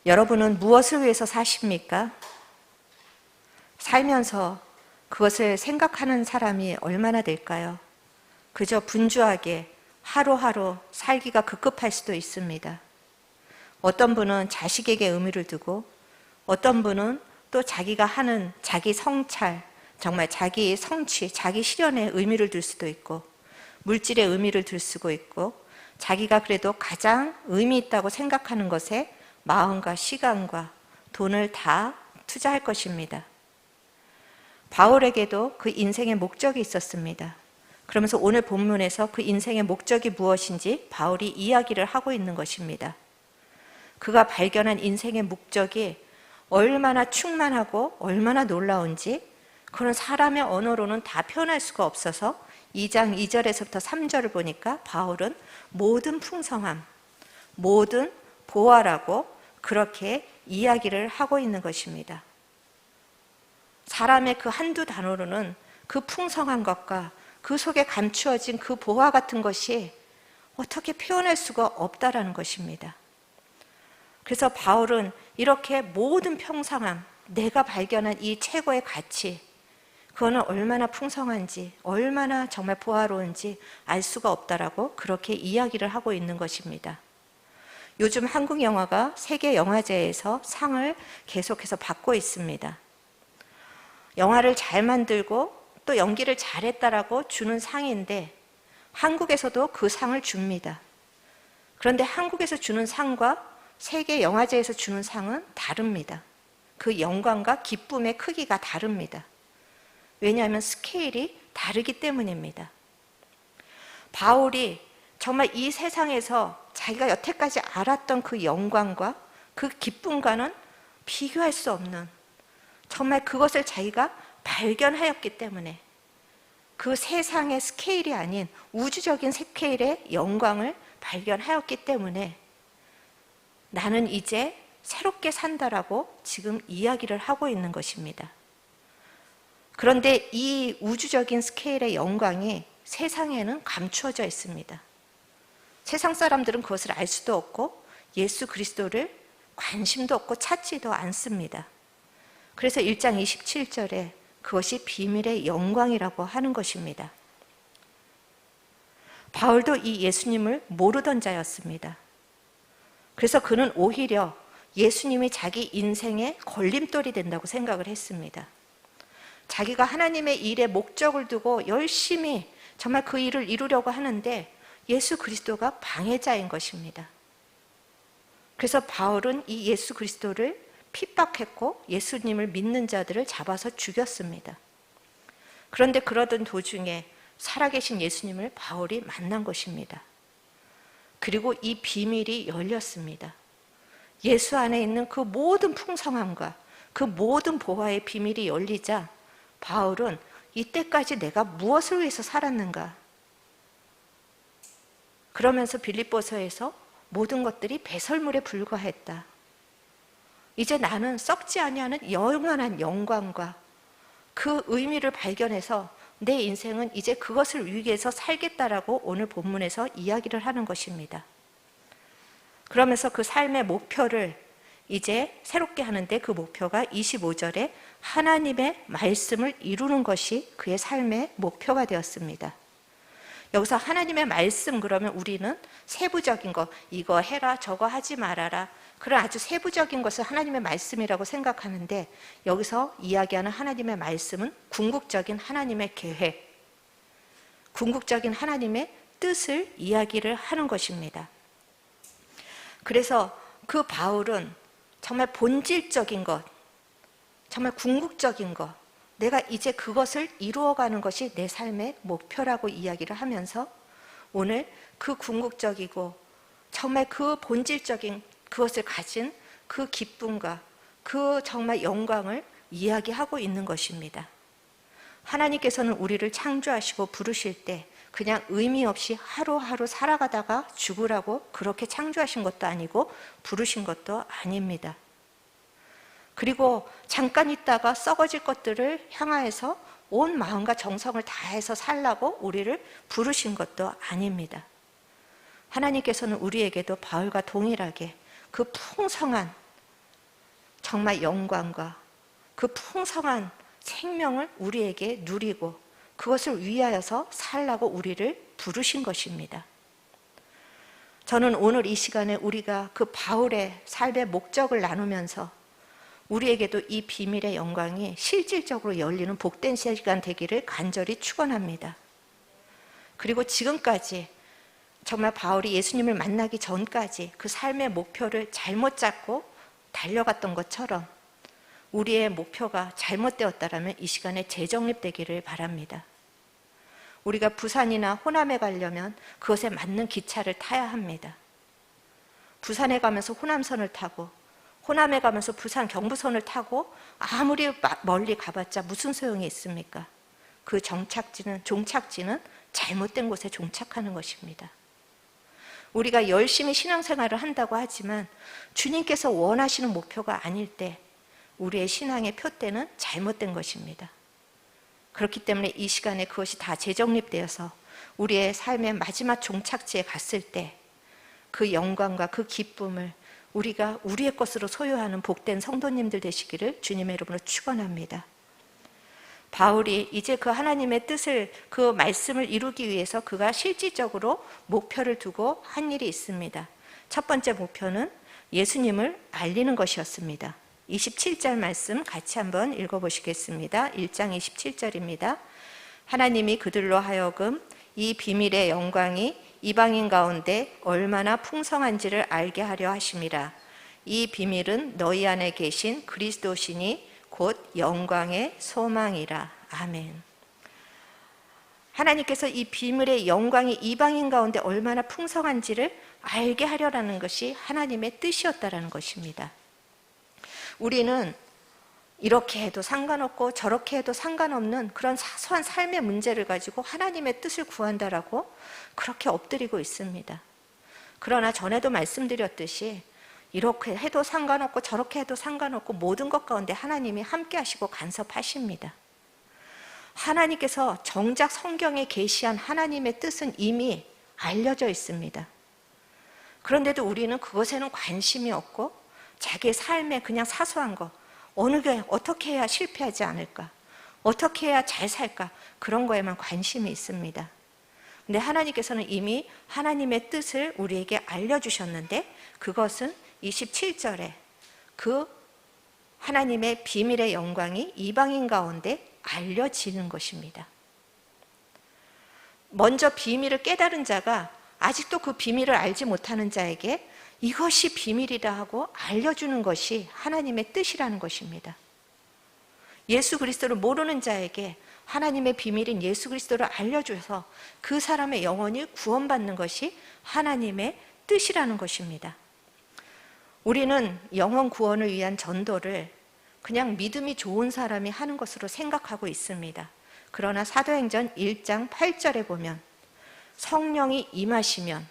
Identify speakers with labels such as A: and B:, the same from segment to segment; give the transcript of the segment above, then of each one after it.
A: 여러분은 무엇을 위해서 사십니까? 살면서 그것을 생각하는 사람이 얼마나 될까요? 그저 분주하게 하루하루 살기가 급급할 수도 있습니다. 어떤 분은 자식에게 의미를 두고 어떤 분은 또 자기가 하는 자기 성찰, 정말 자기 성취, 자기 실현에 의미를 둘 수도 있고 물질에 의미를 둘 수도 있고 자기가 그래도 가장 의미 있다고 생각하는 것에 마음과 시간과 돈을 다 투자할 것입니다. 바울에게도 그 인생의 목적이 있었습니다. 그러면서 오늘 본문에서 그 인생의 목적이 무엇인지 바울이 이야기를 하고 있는 것입니다. 그가 발견한 인생의 목적이 얼마나 충만하고 얼마나 놀라운지 그런 사람의 언어로는 다 표현할 수가 없어서 2장 2절에서부터 3절을 보니까 바울은 모든 풍성함, 모든 보화라고 그렇게 이야기를 하고 있는 것입니다. 사람의 그 한두 단어로는 그 풍성한 것과 그 속에 감추어진 그 보화 같은 것이 어떻게 표현할 수가 없다라는 것입니다. 그래서 바울은 이렇게 모든 평상함, 내가 발견한 이 최고의 가치, 그거는 얼마나 풍성한지, 얼마나 정말 보화로운지 알 수가 없다라고 그렇게 이야기를 하고 있는 것입니다. 요즘 한국 영화가 세계 영화제에서 상을 계속해서 받고 있습니다. 영화를 잘 만들고 또 연기를 잘했다라고 주는 상인데 한국에서도 그 상을 줍니다. 그런데 한국에서 주는 상과 세계 영화제에서 주는 상은 다릅니다. 그 영광과 기쁨의 크기가 다릅니다. 왜냐하면 스케일이 다르기 때문입니다. 바울이 정말 이 세상에서 자기가 여태까지 알았던 그 영광과 그 기쁨과는 비교할 수 없는 정말 그것을 자기가 발견하였기 때문에 그 세상의 스케일이 아닌 우주적인 스케일의 영광을 발견하였기 때문에 나는 이제 새롭게 산다라고 지금 이야기를 하고 있는 것입니다. 그런데 이 우주적인 스케일의 영광이 세상에는 감추어져 있습니다. 세상 사람들은 그것을 알 수도 없고 예수 그리스도를 관심도 없고 찾지도 않습니다. 그래서 1장 27절에 그것이 비밀의 영광이라고 하는 것입니다. 바울도 이 예수님을 모르던 자였습니다. 그래서 그는 오히려 예수님이 자기 인생의 걸림돌이 된다고 생각을 했습니다. 자기가 하나님의 일에 목적을 두고 열심히 정말 그 일을 이루려고 하는데 예수 그리스도가 방해자인 것입니다. 그래서 바울은 이 예수 그리스도를 핍박했고 예수님을 믿는 자들을 잡아서 죽였습니다. 그런데 그러던 도중에 살아계신 예수님을 바울이 만난 것입니다. 그리고 이 비밀이 열렸습니다. 예수 안에 있는 그 모든 풍성함과 그 모든 보화의 비밀이 열리자 바울은 이때까지 내가 무엇을 위해서 살았는가? 그러면서 빌립보서에서 모든 것들이 배설물에 불과했다. 이제 나는 썩지 아니하는 영원한 영광과 그 의미를 발견해서 내 인생은 이제 그것을 위해서 살겠다라고 오늘 본문에서 이야기를 하는 것입니다. 그러면서 그 삶의 목표를 이제 새롭게 하는데 그 목표가 25절에 하나님의 말씀을 이루는 것이 그의 삶의 목표가 되었습니다. 여기서 하나님의 말씀 그러면 우리는 세부적인 거 이거 해라 저거 하지 말아라 그런 아주 세부적인 것을 하나님의 말씀이라고 생각하는데 여기서 이야기하는 하나님의 말씀은 궁극적인 하나님의 계획, 궁극적인 하나님의 뜻을 이야기를 하는 것입니다. 그래서 그 바울은 정말 본질적인 것, 정말 궁극적인 것, 내가 이제 그것을 이루어가는 것이 내 삶의 목표라고 이야기를 하면서 오늘 그 궁극적이고 정말 그 본질적인 그것을 가진 그 기쁨과 그 정말 영광을 이야기하고 있는 것입니다. 하나님께서는 우리를 창조하시고 부르실 때 그냥 의미 없이 하루하루 살아가다가 죽으라고 그렇게 창조하신 것도 아니고 부르신 것도 아닙니다. 그리고 잠깐 있다가 썩어질 것들을 향하여서 온 마음과 정성을 다해서 살라고 우리를 부르신 것도 아닙니다. 하나님께서는 우리에게도 바울과 동일하게 그 풍성한 정말 영광과 그 풍성한 생명을 우리에게 누리고 그것을 위하여서 살라고 우리를 부르신 것입니다. 저는 오늘 이 시간에 우리가 그 바울의 삶의 목적을 나누면서 우리에게도 이 비밀의 영광이 실질적으로 열리는 복된 시간 되기를 간절히 축원합니다. 그리고 지금까지 정말 바울이 예수님을 만나기 전까지 그 삶의 목표를 잘못 잡고 달려갔던 것처럼 우리의 목표가 잘못되었다면 이 시간에 재정립되기를 바랍니다. 우리가 부산이나 호남에 가려면 그것에 맞는 기차를 타야 합니다. 부산에 가면서 호남선을 타고 호남에 가면서 부산 경부선을 타고 아무리 멀리 가봤자 무슨 소용이 있습니까? 그 종착지는 잘못된 곳에 종착하는 것입니다. 우리가 열심히 신앙생활을 한다고 하지만 주님께서 원하시는 목표가 아닐 때 우리의 신앙의 표대는 잘못된 것입니다. 그렇기 때문에 이 시간에 그것이 다 재정립되어서 우리의 삶의 마지막 종착지에 갔을 때 그 영광과 그 기쁨을 우리가 우리의 것으로 소유하는 복된 성도님들 되시기를 주님의 이름으로 축원합니다. 바울이 이제 그 하나님의 뜻을, 그 말씀을 이루기 위해서 그가 실질적으로 목표를 두고 한 일이 있습니다. 첫 번째 목표는 예수님을 알리는 것이었습니다. 27절 말씀 같이 한번 읽어보시겠습니다. 1장 27절입니다. 하나님이 그들로 하여금 이 비밀의 영광이 이방인 가운데 얼마나 풍성한지를 알게 하려 하심이라. 이 비밀은 너희 안에 계신 그리스도시니 곧 영광의 소망이라. 아멘. 하나님께서 이 비밀의 영광이 이방인 가운데 얼마나 풍성한지를 알게 하려라는 것이 하나님의 뜻이었다라는 것입니다. 우리는 이렇게 해도 상관없고 저렇게 해도 상관없는 그런 사소한 삶의 문제를 가지고 하나님의 뜻을 구한다라고 그렇게 엎드리고 있습니다. 그러나 전에도 말씀드렸듯이 이렇게 해도 상관없고 저렇게 해도 상관없고 모든 것 가운데 하나님이 함께 하시고 간섭하십니다. 하나님께서 정작 성경에 계시한 하나님의 뜻은 이미 알려져 있습니다. 그런데도 우리는 그것에는 관심이 없고 자기의 삶에 그냥 사소한 거, 어느 게 어떻게 해야 실패하지 않을까, 어떻게 해야 잘 살까, 그런 거에만 관심이 있습니다. 근데 하나님께서는 이미 하나님의 뜻을 우리에게 알려주셨는데 그것은 27절에 그 하나님의 비밀의 영광이 이방인 가운데 알려지는 것입니다. 먼저 비밀을 깨달은 자가 아직도 그 비밀을 알지 못하는 자에게 이것이 비밀이다 하고 알려주는 것이 하나님의 뜻이라는 것입니다. 예수 그리스도를 모르는 자에게 하나님의 비밀인 예수 그리스도를 알려줘서 그 사람의 영혼이 구원받는 것이 하나님의 뜻이라는 것입니다. 우리는 영혼 구원을 위한 전도를 그냥 믿음이 좋은 사람이 하는 것으로 생각하고 있습니다. 그러나 사도행전 1장 8절에 보면 성령이 임하시면,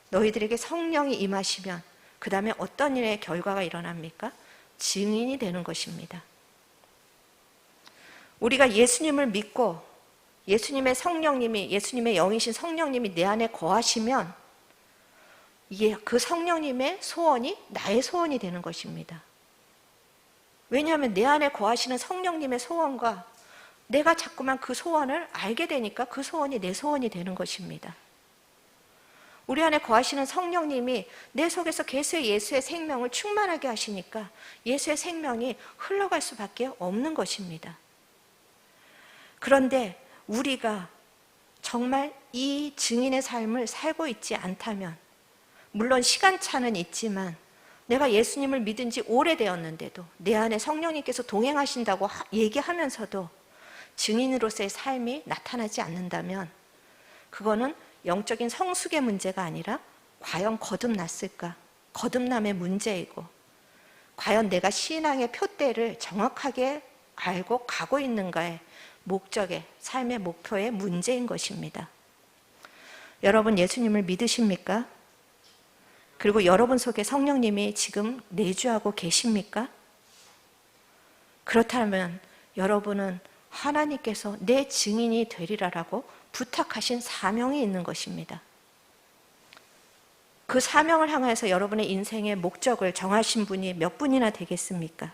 A: 너희들에게 성령이 임하시면 그 다음에 어떤 일의 결과가 일어납니까? 증인이 되는 것입니다. 우리가 예수님을 믿고 예수님의 성령님이, 예수님의 영이신 성령님이 내 안에 거하시면 그 성령님의 소원이 나의 소원이 되는 것입니다. 왜냐하면 내 안에 거하시는 성령님의 소원과 내가 자꾸만 그 소원을 알게 되니까 그 소원이 내 소원이 되는 것입니다. 우리 안에 거하시는 성령님이 내 속에서 계속 예수의 생명을 충만하게 하시니까 예수의 생명이 흘러갈 수밖에 없는 것입니다. 그런데 우리가 정말 이 증인의 삶을 살고 있지 않다면, 물론 시간차는 있지만 내가 예수님을 믿은 지 오래되었는데도 내 안에 성령님께서 동행하신다고 얘기하면서도 증인으로서의 삶이 나타나지 않는다면 그거는 영적인 성숙의 문제가 아니라 과연 거듭났을까? 거듭남의 문제이고, 과연 내가 신앙의 표대를 정확하게 알고 가고 있는가의 목적의, 삶의 목표의 문제인 것입니다. 여러분 예수님을 믿으십니까? 그리고 여러분 속에 성령님이 지금 내주하고 계십니까? 그렇다면 여러분은 하나님께서 내 증인이 되리라라고 부탁하신 사명이 있는 것입니다. 그 사명을 향해서 여러분의 인생의 목적을 정하신 분이 몇 분이나 되겠습니까?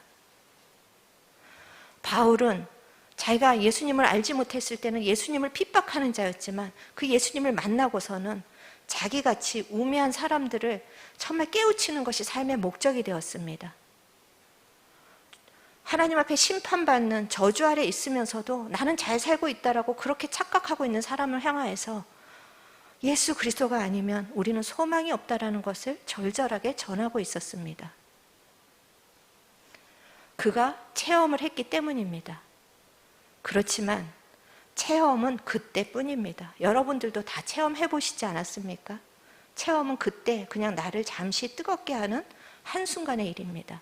A: 바울은 자기가 예수님을 알지 못했을 때는 예수님을 핍박하는 자였지만 그 예수님을 만나고서는 자기같이 우매한 사람들을 정말 깨우치는 것이 삶의 목적이 되었습니다. 하나님 앞에 심판받는 저주 아래 있으면서도 나는 잘 살고 있다라고 그렇게 착각하고 있는 사람을 향하여서 예수 그리스도가 아니면 우리는 소망이 없다라는 것을 절절하게 전하고 있었습니다. 그가 체험을 했기 때문입니다. 그렇지만 체험은 그때뿐입니다. 여러분들도 다 체험해 보시지 않았습니까? 체험은 그때 그냥 나를 잠시 뜨겁게 하는 한순간의 일입니다.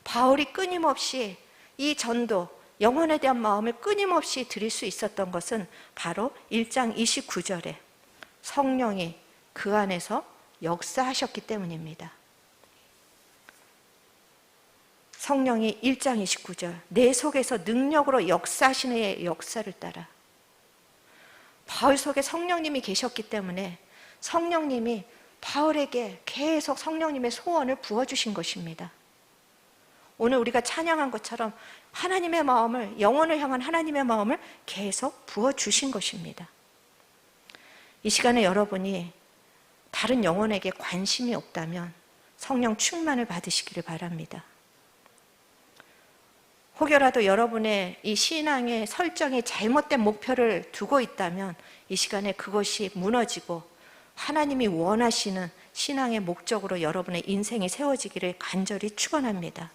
A: 바울이 끊임없이 이 전도, 영혼에 대한 마음을 끊임없이 드릴 수 있었던 것은 바로 1장 29절에 성령이 그 안에서 역사하셨기 때문입니다. 성령이 1장 29절 내 속에서 능력으로 역사하시는 이의 역사를 따라 바울 속에 성령님이 계셨기 때문에 성령님이 바울에게 계속 성령님의 소원을 부어주신 것입니다. 오늘 우리가 찬양한 것처럼 하나님의 마음을, 영혼을 향한 하나님의 마음을 계속 부어주신 것입니다. 이 시간에 여러분이 다른 영혼에게 관심이 없다면 성령 충만을 받으시기를 바랍니다. 혹여라도 여러분의 이 신앙의 설정에 잘못된 목표를 두고 있다면 이 시간에 그것이 무너지고 하나님이 원하시는 신앙의 목적으로 여러분의 인생이 세워지기를 간절히 축원합니다.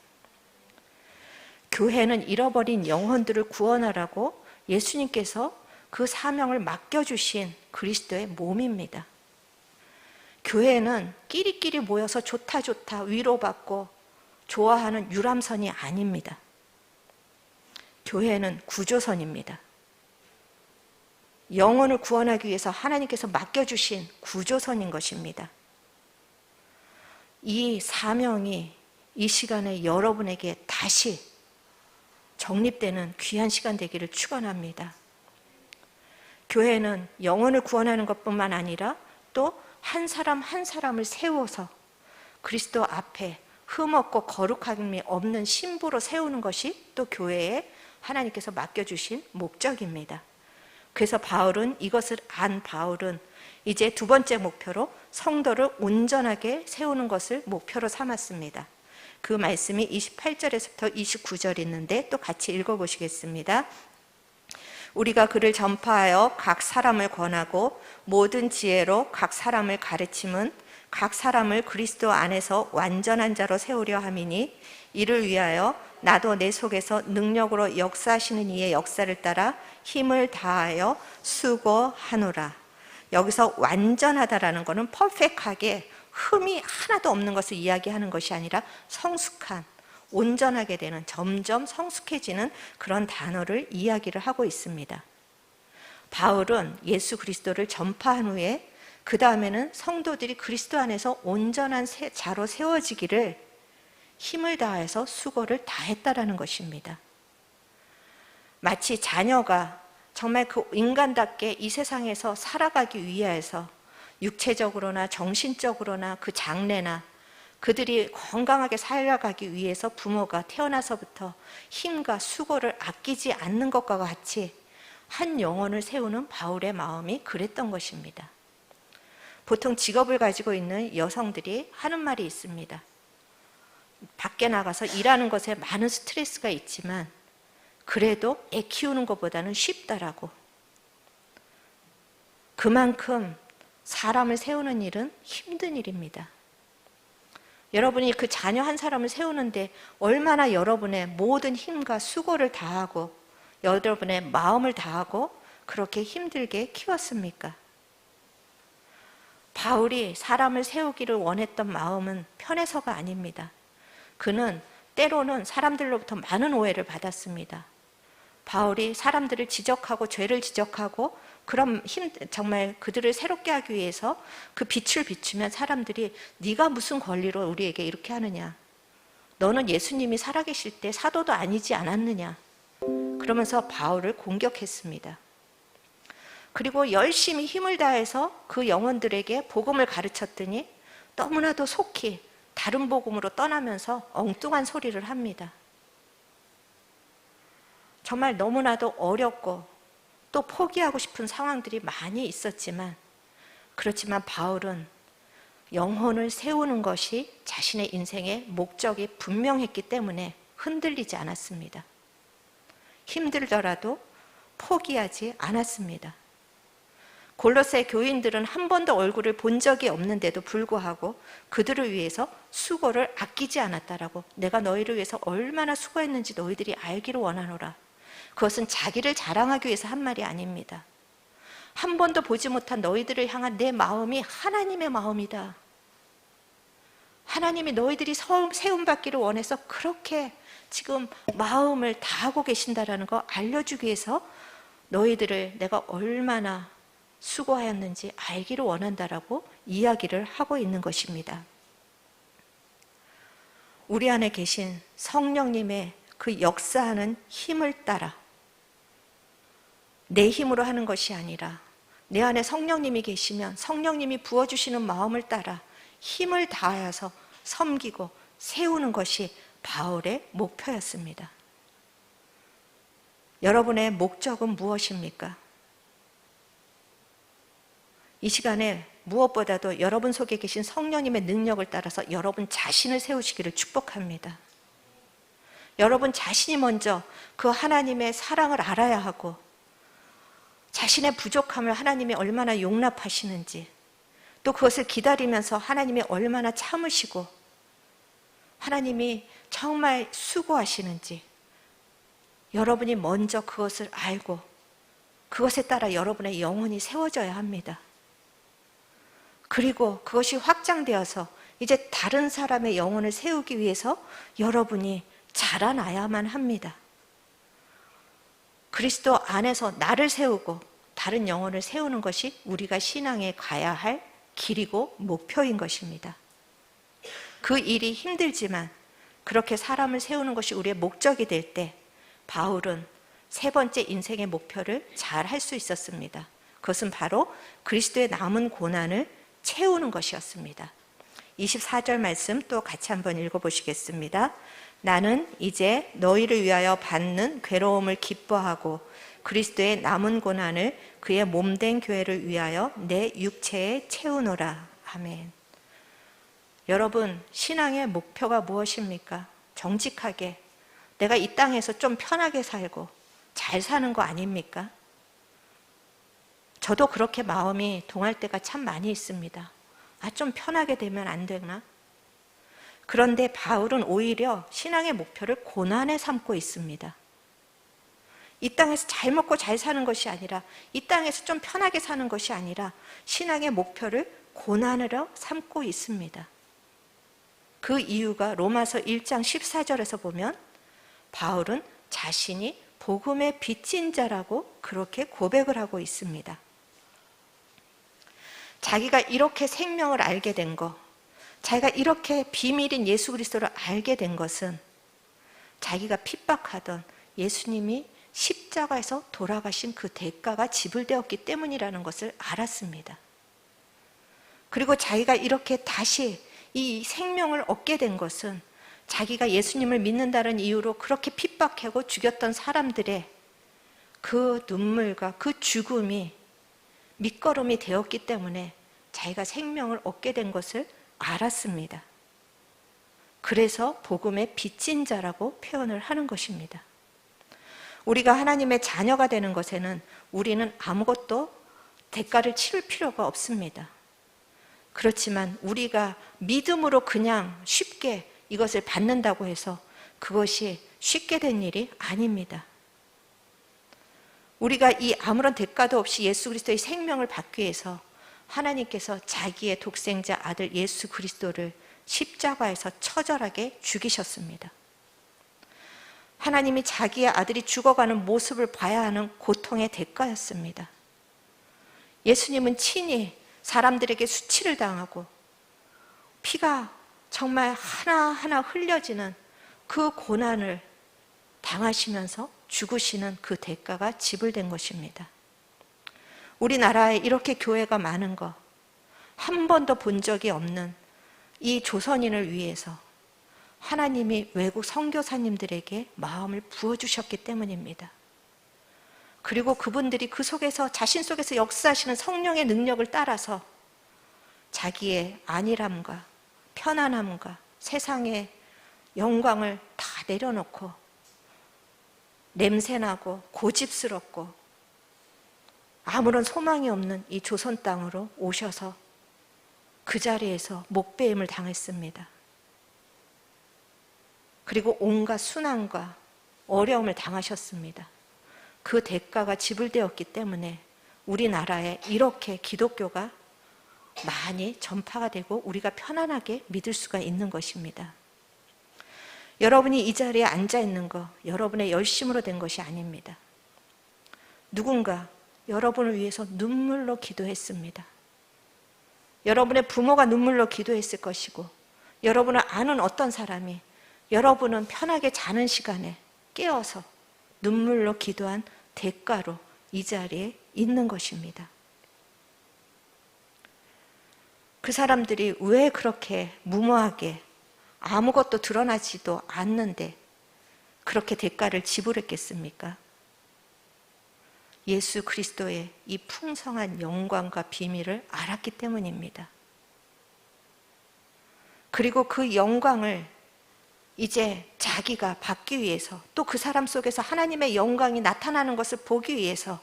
A: 교회는 잃어버린 영혼들을 구원하라고 예수님께서 그 사명을 맡겨주신 그리스도의 몸입니다. 교회는 끼리끼리 모여서 좋다 위로받고 좋아하는 유람선이 아닙니다. 교회는 구조선입니다. 영혼을 구원하기 위해서 하나님께서 맡겨주신 구조선인 것입니다. 이 사명이 이 시간에 여러분에게 다시 정립되는 귀한 시간 되기를 축원합니다. 교회는 영혼을 구원하는 것뿐만 아니라 또 한 사람 한 사람을 세워서 그리스도 앞에 흠없고 거룩함이 없는 신부로 세우는 것이 또 교회에 하나님께서 맡겨주신 목적입니다. 그래서 이것을 안 바울은 이제 두 번째 목표로 성도를 온전하게 세우는 것을 목표로 삼았습니다. 그 말씀이 28절에서부터 29절 있는데 또 같이 읽어보시겠습니다. 우리가 그를 전파하여 각 사람을 권하고 모든 지혜로 각 사람을 가르침은 각 사람을 그리스도 안에서 완전한 자로 세우려 함이니 이를 위하여 나도 내 속에서 능력으로 역사하시는 이의 역사를 따라 힘을 다하여 수고하노라. 여기서 완전하다라는 것은 퍼펙트하게 흠이 하나도 없는 것을 이야기하는 것이 아니라 성숙한, 온전하게 되는, 점점 성숙해지는 그런 단어를 이야기를 하고 있습니다. 바울은 예수 그리스도를 전파한 후에 그 다음에는 성도들이 그리스도 안에서 온전한 자로 세워지기를 힘을 다해서 수고를 다했다라는 것입니다. 마치 자녀가 정말 그 인간답게 이 세상에서 살아가기 위해서 육체적으로나 정신적으로나 그 장래나 그들이 건강하게 살아가기 위해서 부모가 태어나서부터 힘과 수고를 아끼지 않는 것과 같이 한 영혼을 세우는 바울의 마음이 그랬던 것입니다. 보통 직업을 가지고 있는 여성들이 하는 말이 있습니다. 밖에 나가서 일하는 것에 많은 스트레스가 있지만 그래도 애 키우는 것보다는 쉽다라고. 그만큼 사람을 세우는 일은 힘든 일입니다. 여러분이 그 자녀 한 사람을 세우는데 얼마나 여러분의 모든 힘과 수고를 다하고 여러분의 마음을 다하고 그렇게 힘들게 키웠습니까? 바울이 사람을 세우기를 원했던 마음은 편해서가 아닙니다. 그는 때로는 사람들로부터 많은 오해를 받았습니다. 바울이 사람들을 지적하고 죄를 지적하고 그럼 정말 그들을 새롭게 하기 위해서 그 빛을 비추면 사람들이 네가 무슨 권리로 우리에게 이렇게 하느냐, 너는 예수님이 살아계실 때 사도도 아니지 않았느냐, 그러면서 바울을 공격했습니다. 그리고 열심히 힘을 다해서 그 영혼들에게 복음을 가르쳤더니 너무나도 속히 다른 복음으로 떠나면서 엉뚱한 소리를 합니다. 정말 너무나도 어렵고 또 포기하고 싶은 상황들이 많이 있었지만, 그렇지만 바울은 영혼을 세우는 것이 자신의 인생의 목적이 분명했기 때문에 흔들리지 않았습니다. 힘들더라도 포기하지 않았습니다. 골로새 교인들은 한 번도 얼굴을 본 적이 없는데도 불구하고 그들을 위해서 수고를 아끼지 않았다라고, 내가 너희를 위해서 얼마나 수고했는지 너희들이 알기를 원하노라. 그것은 자기를 자랑하기 위해서 한 말이 아닙니다. 한 번도 보지 못한 너희들을 향한 내 마음이 하나님의 마음이다. 하나님이 너희들이 세움받기를 원해서 그렇게 지금 마음을 다하고 계신다라는 거 알려주기 위해서 너희들을 내가 얼마나 수고하였는지 알기를 원한다라고 이야기를 하고 있는 것입니다. 우리 안에 계신 성령님의 그 역사하는 힘을 따라, 내 힘으로 하는 것이 아니라 내 안에 성령님이 계시면 성령님이 부어주시는 마음을 따라 힘을 다하여서 섬기고 세우는 것이 바울의 목표였습니다. 여러분의 목적은 무엇입니까? 이 시간에 무엇보다도 여러분 속에 계신 성령님의 능력을 따라서 여러분 자신을 세우시기를 축복합니다. 여러분 자신이 먼저 그 하나님의 사랑을 알아야 하고, 자신의 부족함을 하나님이 얼마나 용납하시는지, 또 그것을 기다리면서 하나님이 얼마나 참으시고 하나님이 정말 수고하시는지 여러분이 먼저 그것을 알고 그것에 따라 여러분의 영혼이 세워져야 합니다. 그리고 그것이 확장되어서 이제 다른 사람의 영혼을 세우기 위해서 여러분이 자라나야만 합니다. 그리스도 안에서 나를 세우고 다른 영혼을 세우는 것이 우리가 신앙에 가야 할 길이고 목표인 것입니다. 그 일이 힘들지만 그렇게 사람을 세우는 것이 우리의 목적이 될 때 바울은 세 번째 인생의 목표를 잘 할 수 있었습니다. 그것은 바로 그리스도의 남은 고난을 채우는 것이었습니다. 24절 말씀 또 같이 한번 읽어보시겠습니다. 나는 이제 너희를 위하여 받는 괴로움을 기뻐하고 그리스도의 남은 고난을 그의 몸된 교회를 위하여 내 육체에 채우노라. 아멘. 여러분, 신앙의 목표가 무엇입니까? 정직하게 내가 이 땅에서 좀 편하게 살고 잘 사는 거 아닙니까? 저도 그렇게 마음이 동할 때가 참 많이 있습니다. 좀 편하게 되면 안 되나? 그런데 바울은 오히려 신앙의 목표를 고난에 삼고 있습니다. 이 땅에서 잘 먹고 잘 사는 것이 아니라, 이 땅에서 좀 편하게 사는 것이 아니라 신앙의 목표를 고난으로 삼고 있습니다. 그 이유가 로마서 1장 14절에서 보면 바울은 자신이 복음의 빚진 자라고 그렇게 고백을 하고 있습니다. 자기가 이렇게 생명을 알게 된 것, 자기가 이렇게 비밀인 예수 그리스도를 알게 된 것은 자기가 핍박하던 예수님이 십자가에서 돌아가신 그 대가가 지불되었기 때문이라는 것을 알았습니다. 그리고 자기가 이렇게 다시 이 생명을 얻게 된 것은 자기가 예수님을 믿는다는 이유로 그렇게 핍박하고 죽였던 사람들의 그 눈물과 그 죽음이 밑거름이 되었기 때문에 자기가 생명을 얻게 된 것을 알았습니다. 그래서 복음의 빚진 자라고 표현을 하는 것입니다. 우리가 하나님의 자녀가 되는 것에는 우리는 아무것도 대가를 치를 필요가 없습니다. 그렇지만 우리가 믿음으로 그냥 쉽게 이것을 받는다고 해서 그것이 쉽게 된 일이 아닙니다. 우리가 이 아무런 대가도 없이 예수 그리스도의 생명을 받기 위해서 하나님께서 자기의 독생자 아들 예수 그리스도를 십자가에서 처절하게 죽이셨습니다. 하나님이 자기의 아들이 죽어가는 모습을 봐야 하는 고통의 대가였습니다. 예수님은 친히 사람들에게 수치를 당하고 피가 정말 하나하나 흘려지는 그 고난을 당하시면서 죽으시는 그 대가가 지불된 것입니다. 우리나라에 이렇게 교회가 많은 거, 한 번도 본 적이 없는 이 조선인을 위해서 하나님이 외국 선교사님들에게 마음을 부어주셨기 때문입니다. 그리고 그분들이 그 속에서 자신 속에서 역사하시는 성령의 능력을 따라서 자기의 안일함과 편안함과 세상의 영광을 다 내려놓고 냄새나고 고집스럽고 아무런 소망이 없는 이 조선 땅으로 오셔서 그 자리에서 목배임을 당했습니다. 그리고 온갖 순환과 어려움을 당하셨습니다. 그 대가가 지불되었기 때문에 우리나라에 이렇게 기독교가 많이 전파가 되고 우리가 편안하게 믿을 수가 있는 것입니다. 여러분이 이 자리에 앉아 있는 거 여러분의 열심으로 된 것이 아닙니다. 누군가 여러분을 위해서 눈물로 기도했습니다. 여러분의 부모가 눈물로 기도했을 것이고 여러분을 아는 어떤 사람이 여러분은 편하게 자는 시간에 깨어서 눈물로 기도한 대가로 이 자리에 있는 것입니다. 그 사람들이 왜 그렇게 무모하게 아무것도 드러나지도 않는데 그렇게 대가를 지불했겠습니까? 예수 그리스도의 이 풍성한 영광과 비밀을 알았기 때문입니다. 그리고 그 영광을 이제 자기가 받기 위해서 또 그 사람 속에서 하나님의 영광이 나타나는 것을 보기 위해서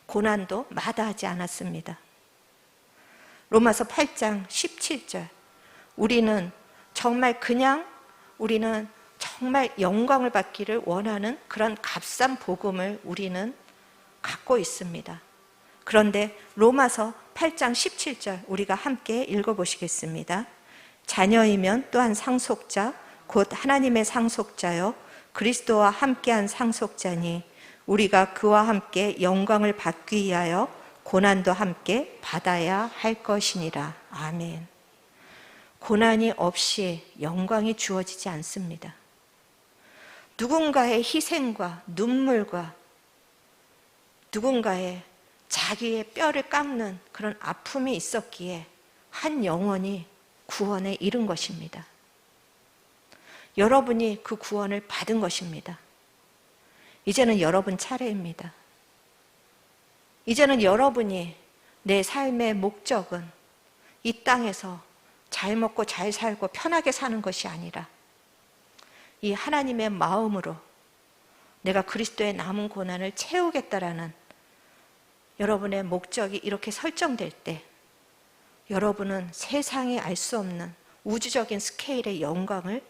A: 고난도 마다하지 않았습니다. 로마서 8장 17절 우리는 정말 영광을 받기를 원하는 그런 값싼 복음을 우리는 갖고 있습니다. 그런데 로마서 8장 17절 우리가 함께 읽어보시겠습니다. 자녀이면 또한 상속자 곧 하나님의 상속자요 그리스도와 함께한 상속자니 우리가 그와 함께 영광을 받기 위하여 고난도 함께 받아야 할 것이니라. 아멘. 고난이 없이 영광이 주어지지 않습니다. 누군가의 희생과 눈물과 누군가의 자기의 뼈를 깎는 그런 아픔이 있었기에 한 영혼이 구원에 이른 것입니다. 여러분이 그 구원을 받은 것입니다. 이제는 여러분 차례입니다. 이제는 여러분이 내 삶의 목적은 이 땅에서 잘 먹고 잘 살고 편하게 사는 것이 아니라 이 하나님의 마음으로 내가 그리스도의 남은 고난을 채우겠다라는 여러분의 목적이 이렇게 설정될 때 여러분은 세상이 알 수 없는 우주적인 스케일의 영광을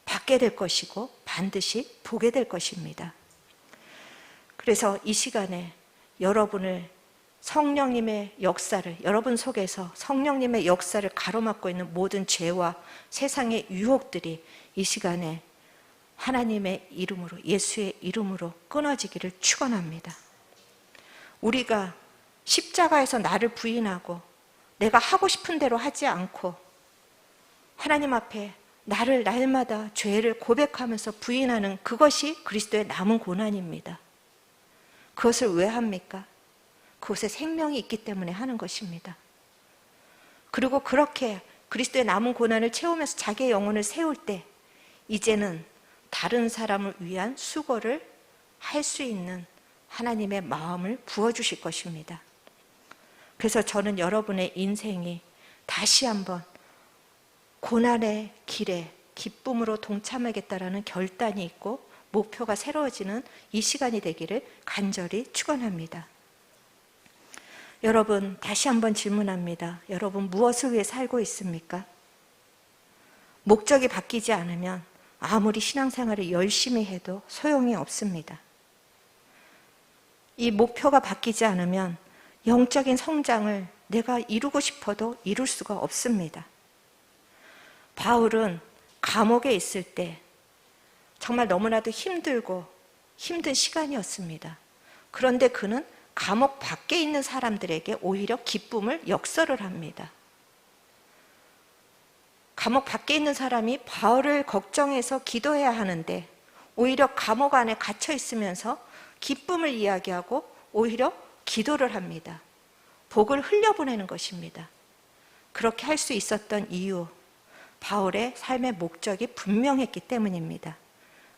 A: 받게 될 것이고 반드시 보게 될 것입니다. 그래서 이 시간에 여러분을 성령님의 역사를 여러분 속에서 성령님의 역사를 가로막고 있는 모든 죄와 세상의 유혹들이 이 시간에 하나님의 이름으로 예수의 이름으로 끊어지기를 축원합니다. 우리가 십자가에서 나를 부인하고 내가 하고 싶은 대로 하지 않고 하나님 앞에 나를 날마다 죄를 고백하면서 부인하는 그것이 그리스도의 남은 고난입니다. 그것을 왜 합니까? 그것에 생명이 있기 때문에 하는 것입니다. 그리고 그렇게 그리스도의 남은 고난을 채우면서 자기의 영혼을 세울 때 이제는 다른 사람을 위한 수고를 할 수 있는 하나님의 마음을 부어주실 것입니다. 그래서 저는 여러분의 인생이 다시 한번 고난의 길에 기쁨으로 동참하겠다라는 결단이 있고 목표가 새로워지는 이 시간이 되기를 간절히 축원합니다. 여러분, 다시 한번 질문합니다. 여러분 무엇을 위해 살고 있습니까? 목적이 바뀌지 않으면 아무리 신앙생활을 열심히 해도 소용이 없습니다. 이 목표가 바뀌지 않으면 영적인 성장을 내가 이루고 싶어도 이룰 수가 없습니다. 바울은 감옥에 있을 때 정말 너무나도 힘들고 힘든 시간이었습니다. 그런데 그는 감옥 밖에 있는 사람들에게 오히려 기쁨을 역설을 합니다. 감옥 밖에 있는 사람이 바울을 걱정해서 기도해야 하는데 오히려 감옥 안에 갇혀 있으면서 기쁨을 이야기하고 오히려 기도를 합니다. 복을 흘려보내는 것입니다. 그렇게 할 수 있었던 이유, 바울의 삶의 목적이 분명했기 때문입니다.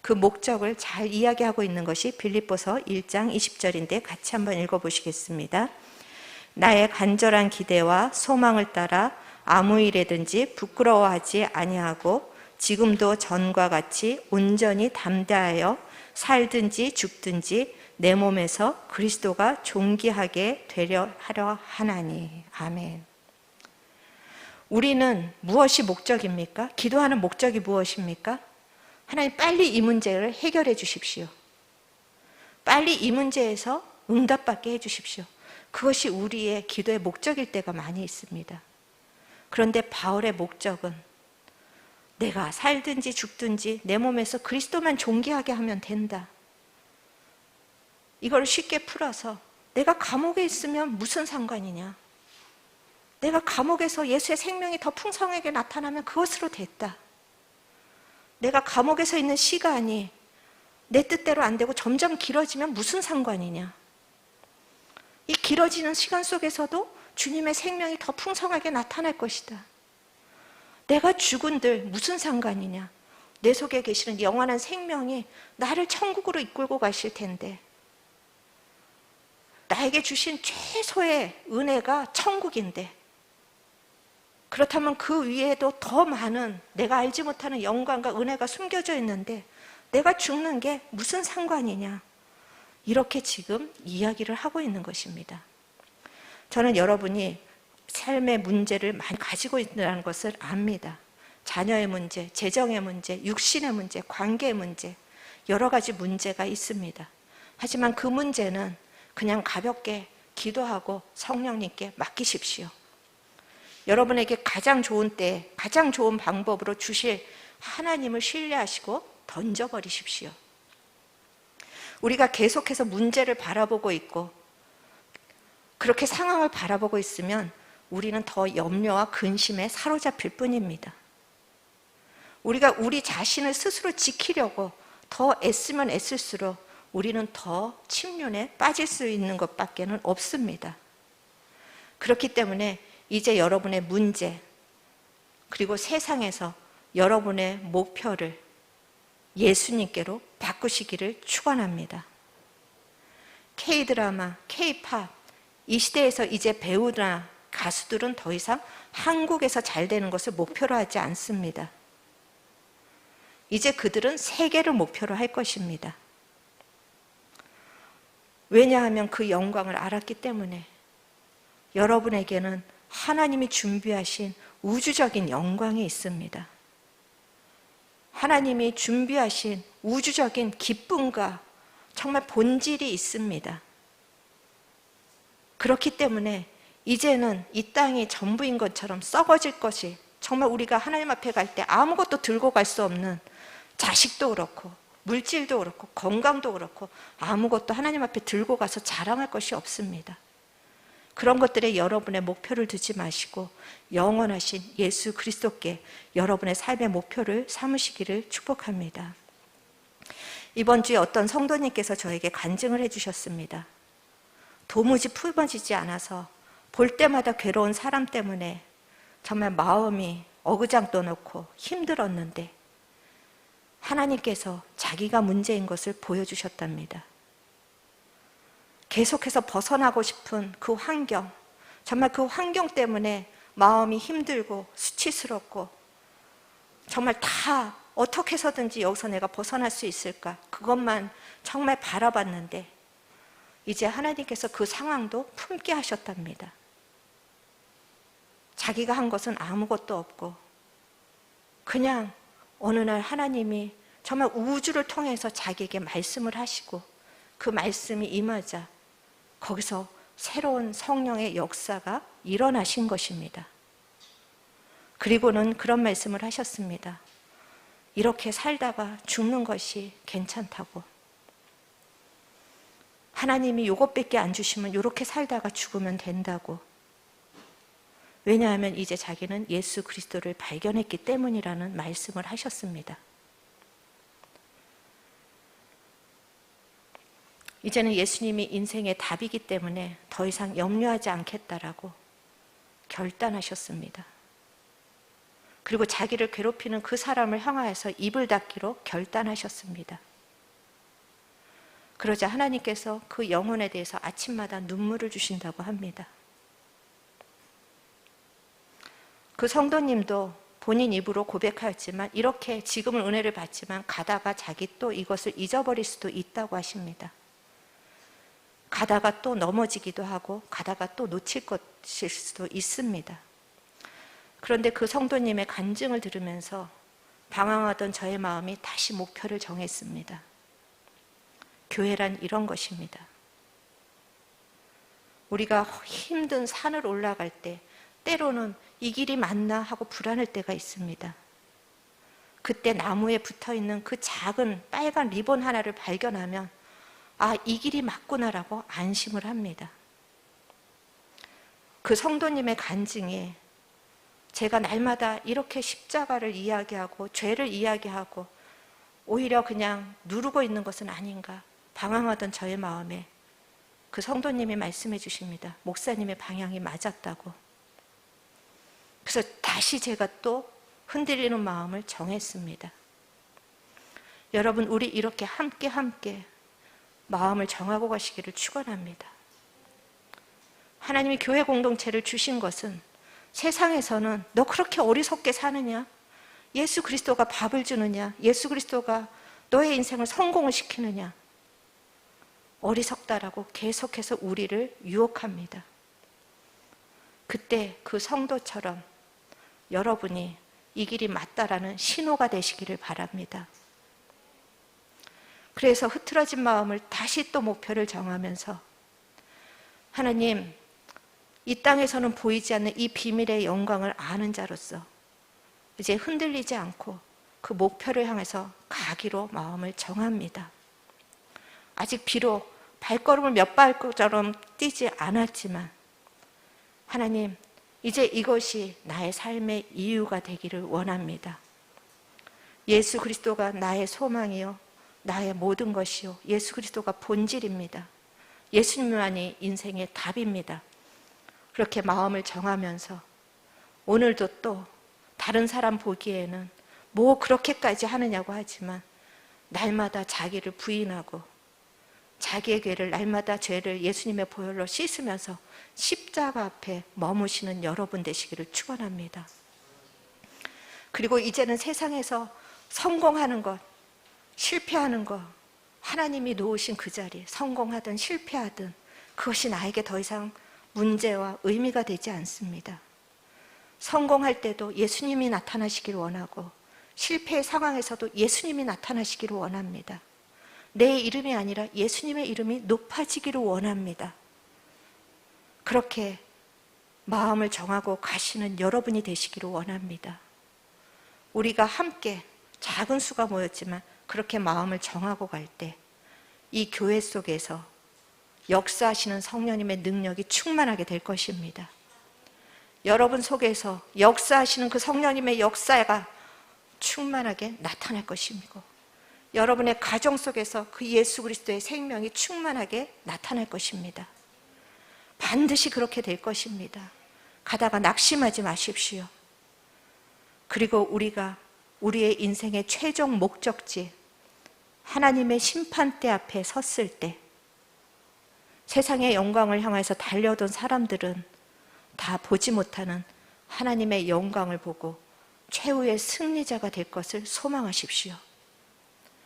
A: 그 목적을 잘 이야기하고 있는 것이 빌립보서 1장 20절인데 같이 한번 읽어보시겠습니다. 나의 간절한 기대와 소망을 따라 아무 일에든지 부끄러워하지 아니하고 지금도 전과 같이 온전히 담대하여 살든지 죽든지 내 몸에서 그리스도가 존귀하게 되려 하려 하나니. 아멘. 우리는 무엇이 목적입니까? 기도하는 목적이 무엇입니까? 하나님, 빨리 이 문제를 해결해 주십시오. 빨리 이 문제에서 응답받게 해 주십시오. 그것이 우리의 기도의 목적일 때가 많이 있습니다. 그런데 바울의 목적은 내가 살든지 죽든지 내 몸에서 그리스도만 존귀하게 하면 된다. 이걸 쉽게 풀어서 내가 감옥에 있으면 무슨 상관이냐? 내가 감옥에서 예수의 생명이 더 풍성하게 나타나면 그것으로 됐다. 내가 감옥에서 있는 시간이 내 뜻대로 안 되고 점점 길어지면 무슨 상관이냐? 이 길어지는 시간 속에서도 주님의 생명이 더 풍성하게 나타날 것이다. 내가 죽은들 무슨 상관이냐? 내 속에 계시는 영원한 생명이 나를 천국으로 이끌고 가실 텐데, 나에게 주신 최소의 은혜가 천국인데, 그렇다면 그 위에도 더 많은 내가 알지 못하는 영광과 은혜가 숨겨져 있는데 내가 죽는 게 무슨 상관이냐? 이렇게 지금 이야기를 하고 있는 것입니다. 저는 여러분이 삶의 문제를 많이 가지고 있다는 것을 압니다. 자녀의 문제, 재정의 문제, 육신의 문제, 관계의 문제, 여러 가지 문제가 있습니다. 하지만 그 문제는 그냥 가볍게 기도하고 성령님께 맡기십시오. 여러분에게 가장 좋은 때, 가장 좋은 방법으로 주실 하나님을 신뢰하시고 던져버리십시오. 우리가 계속해서 문제를 바라보고 있고 그렇게 상황을 바라보고 있으면 우리는 더 염려와 근심에 사로잡힐 뿐입니다. 우리가 우리 자신을 스스로 지키려고 더 애쓰면 애쓸수록 우리는 더 침륜에 빠질 수 있는 것밖에는 없습니다. 그렇기 때문에 이제 여러분의 문제, 그리고 세상에서 여러분의 목표를 예수님께로 바꾸시기를 축원합니다. K-드라마, K-팝, 이 시대에서 이제 배우나 가수들은 더 이상 한국에서 잘 되는 것을 목표로 하지 않습니다. 이제 그들은 세계를 목표로 할 것입니다. 왜냐하면 그 영광을 알았기 때문에. 여러분에게는 하나님이 준비하신 우주적인 영광이 있습니다. 하나님이 준비하신 우주적인 기쁨과 정말 본질이 있습니다. 그렇기 때문에 이제는 이 땅이 전부인 것처럼 썩어질 것이, 정말 우리가 하나님 앞에 갈 때 아무것도 들고 갈 수 없는 자식도 그렇고 물질도 그렇고 건강도 그렇고 아무것도 하나님 앞에 들고 가서 자랑할 것이 없습니다. 그런 것들에 여러분의 목표를 두지 마시고 영원하신 예수 그리스도께 여러분의 삶의 목표를 삼으시기를 축복합니다. 이번 주에 어떤 성도님께서 저에게 간증을 해주셨습니다. 도무지 품어지지 않아서 볼 때마다 괴로운 사람 때문에 정말 마음이 어그장떠 놓고 힘들었는데 하나님께서 자기가 문제인 것을 보여주셨답니다. 계속해서 벗어나고 싶은 그 환경, 정말 그 환경 때문에 마음이 힘들고 수치스럽고 정말 다 어떻게 해서든지 여기서 내가 벗어날 수 있을까, 그것만 정말 바라봤는데 이제 하나님께서 그 상황도 품게 하셨답니다. 자기가 한 것은 아무것도 없고 그냥 어느 날 하나님이 정말 우주를 통해서 자기에게 말씀을 하시고 그 말씀이 임하자 거기서 새로운 성령의 역사가 일어나신 것입니다. 그리고는 그런 말씀을 하셨습니다. 이렇게 살다가 죽는 것이 괜찮다고. 하나님이 이것밖에 안 주시면 이렇게 살다가 죽으면 된다고. 왜냐하면 이제 자기는 예수 그리스도를 발견했기 때문이라는 말씀을 하셨습니다. 이제는 예수님이 인생의 답이기 때문에 더 이상 염려하지 않겠다라고 결단하셨습니다. 그리고 자기를 괴롭히는 그 사람을 향하여서 입을 닫기로 결단하셨습니다. 그러자 하나님께서 그 영혼에 대해서 아침마다 눈물을 주신다고 합니다. 그 성도님도 본인 입으로 고백하였지만 이렇게 지금은 은혜를 받지만 가다가 자기 또 이것을 잊어버릴 수도 있다고 하십니다. 가다가 또 넘어지기도 하고 가다가 또 놓칠 것일 수도 있습니다. 그런데 그 성도님의 간증을 들으면서 방황하던 저의 마음이 다시 목표를 정했습니다. 교회란 이런 것입니다. 우리가 힘든 산을 올라갈 때 때로는 이 길이 맞나 하고 불안할 때가 있습니다. 그때 나무에 붙어있는 그 작은 빨간 리본 하나를 발견하면 아, 이 길이 맞구나라고 안심을 합니다. 그 성도님의 간증에 제가 날마다 이렇게 십자가를 이야기하고 죄를 이야기하고 오히려 그냥 누르고 있는 것은 아닌가 방황하던 저의 마음에 그 성도님이 말씀해 주십니다. 목사님의 방향이 맞았다고. 그래서 다시 제가 또 흔들리는 마음을 정했습니다. 여러분, 우리 이렇게 함께 마음을 정하고 가시기를 축원합니다. 하나님이 교회 공동체를 주신 것은 세상에서는 너 그렇게 어리석게 사느냐? 예수 그리스도가 밥을 주느냐? 예수 그리스도가 너의 인생을 성공을 시키느냐? 어리석다라고 계속해서 우리를 유혹합니다. 그때 그 성도처럼 여러분이 이 길이 맞다라는 신호가 되시기를 바랍니다. 그래서 흐트러진 마음을 다시 또 목표를 정하면서 하나님, 이 땅에서는 보이지 않는 이 비밀의 영광을 아는 자로서 이제 흔들리지 않고 그 목표를 향해서 가기로 마음을 정합니다. 아직 비록 발걸음을 몇 발처럼 뛰지 않았지만 하나님, 이제 이것이 나의 삶의 이유가 되기를 원합니다. 예수 그리스도가 나의 소망이요 나의 모든 것이요 예수 그리스도가 본질입니다. 예수님만이 인생의 답입니다. 그렇게 마음을 정하면서 오늘도 또 다른 사람 보기에는 뭐 그렇게까지 하느냐고 하지만 날마다 자기를 부인하고 자기의 죄를 날마다 죄를 예수님의 보혈로 씻으면서 십자가 앞에 머무시는 여러분 되시기를 축원합니다. 그리고 이제는 세상에서 성공하는 것, 실패하는 것, 하나님이 놓으신 그 자리, 성공하든 실패하든 그것이 나에게 더 이상 문제와 의미가 되지 않습니다. 성공할 때도 예수님이 나타나시길 원하고 실패의 상황에서도 예수님이 나타나시기를 원합니다. 내 이름이 아니라 예수님의 이름이 높아지기를 원합니다. 그렇게 마음을 정하고 가시는 여러분이 되시기를 원합니다. 우리가 함께 작은 수가 모였지만 그렇게 마음을 정하고 갈 때 이 교회 속에서 역사하시는 성령님의 능력이 충만하게 될 것입니다. 여러분 속에서 역사하시는 그 성령님의 역사가 충만하게 나타날 것이고 여러분의 가정 속에서 그 예수 그리스도의 생명이 충만하게 나타날 것입니다. 반드시 그렇게 될 것입니다. 가다가 낙심하지 마십시오. 그리고 우리가 우리의 인생의 최종 목적지 하나님의 심판대 앞에 섰을 때 세상의 영광을 향해서 달려오던 사람들은 다 보지 못하는 하나님의 영광을 보고 최후의 승리자가 될 것을 소망하십시오.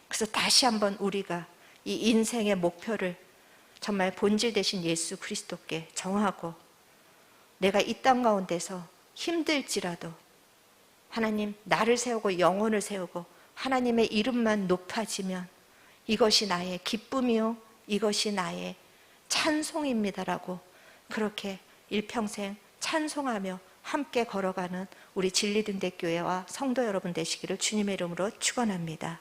A: 그래서 다시 한번 우리가 이 인생의 목표를 정말 본질 되신 예수 그리스도께 정하고 내가 이 땅 가운데서 힘들지라도 하나님 나를 세우고 영혼을 세우고 하나님의 이름만 높아지면 이것이 나의 기쁨이요 이것이 나의 찬송입니다라고 그렇게 일평생 찬송하며 함께 걸어가는 우리 진리등대교회와 성도 여러분 되시기를 주님의 이름으로 축원합니다.